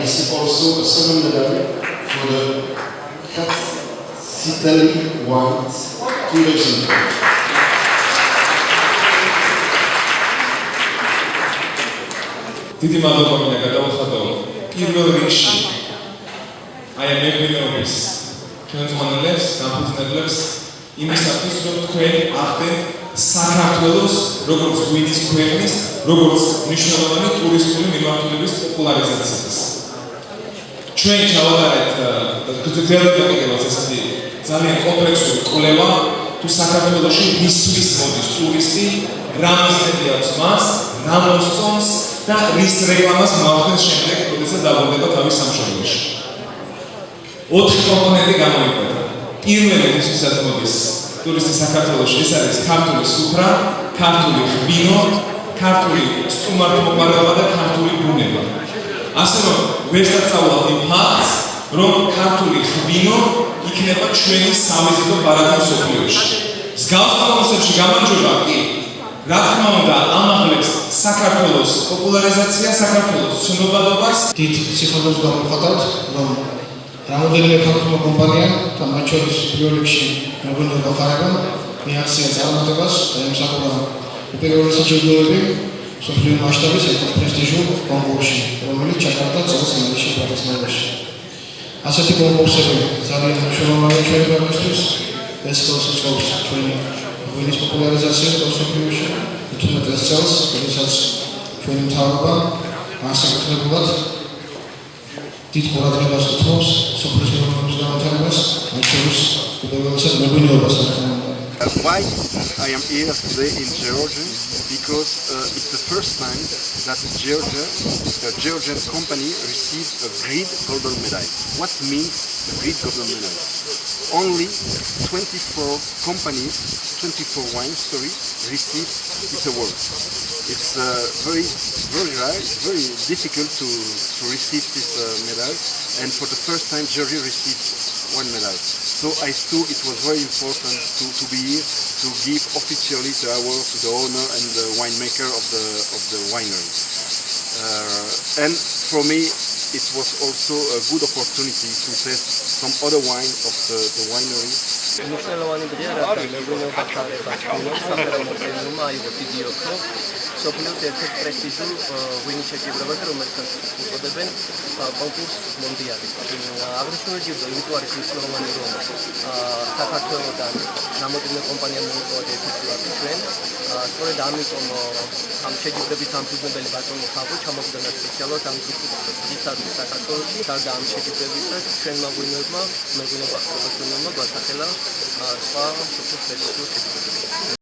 received also a silver medal for the Italy won 2 years ago. დიდი მადლობა მინდა გადავხადო პირველ რიგში აი ამ მეფეობის ხელმძღვანელებს, დამფუძნებლებს იმისათვის, რომ თქვენ ახდენთ საქართველოს როგორც ღვინის ქვეყნის, როგორც მნიშვნელოვანი ტურისტული მიმართულების პოპულარიზაციას. ჩვენ ჩავატარეთ ძველადღაც ესეთი ძალიან კომპლექსური კვლევა თუ საქართველოში ვისთვის მოდის ტურისტი, რა მიზნები აქვს მას, რა მოსწონს და რის რეკლამას მოახდენს შემდეგ, როდესაც დაბრუნდება თავის სამშობლოში. 4 კომპონენტი გამოიკვეთა. პირველი ვისთვისაც მოდის ტურისტი საქართველოში, ეს არის ქართული სუფრა, ქართული ღვინო, ქართული სტუმართმოყვარეობა და ქართული ბუნება. ასე რომ ვერსაცავლავთ იმ ფაქტს, რომ ქართული ღვინო იქნება ჩვენი სამიზიდო ბარათი მსოფლიოში. მსგავს კონცეფტში გამარჯვება კი რა თქმა უნდა ამაღლებს საქართველოს პოპულარიზაცია, საქართველოს ცნობადობას. დიდ სიხარულს გამოვხატავთ, რომ რამოდენიმე ქართული კომპანია და მათ შორის პირველ რიგში მეღვინეობა ხარება მიაღწია წარმატებას და ემსახურა უპირველესი ჯილდოები მსოფლიო მასშტაბის ერთ-ერთ პრესტიჟულ კონკურსში, რომელიც ჩატარდა წელს ინგლისში, ბრიტანეთში. ასეთი კონკურსები ძალიან მნიშვნელოვანია ჩვენი ქვეყნისთვის. ეს ხელს უწყობს ჩვენი ღვინის პოპულარიზაციას მსოფლიოში, თუმცა ეს წელს, როდესაც ჩვენი მთავრობა განსაკუთრებულად დიდ ყურადღებას უთმობს სოფლის მეურნეობის განვითარებას, მათ შორის უპირველესად მეღვინეობას. Why I am here today in Georgia? Because it's the first time that a Georgian company received a GREED Golden Medal. What means the GREED Golden Medal? Only 24 companies, 24 wines, received this award. It's very rare, it's very difficult to receive this medal, and for the first time Georgia received 1 medal. So I thought it was very important to be here to give officially the award to the owner and the winemaker of the winery. And for me, it was also a good opportunity to test some other wine of the winery. მნიშვნელოვანი დღეა, რადგან მეღვინეობა ხარება ჩვენს საფერმო პრემიუმმა აიღო დიდი ოქრო სოფლიოს ერთ-ერთ პრესტიჟულ ღვინის შეჯიბრებაზე, რომელსაც უწოდებენ კონკურს მონდიალი. აღნიშნული ჯილდო იმიტომ არის მნიშვნელოვანი, რომ საქართველოსთან რამოდენიმე კომპანია მოუწოდა ერთ-ერთი ჩვენ. სწორედ ამიტომ ამ შეჯიბრების დამფუძნებელი ბატონი ხალხო ჩამოგდანა სპეციალურად ამ დღისათვის საქართველოში. გარდა ამ შეჯიბრებისა, ჩვენმა ღვინოებმა მეღვინეობა პროფესიონალმა გვასახელა სხვა სოფლის პრესტიჟულ შეჯიბრებებზე.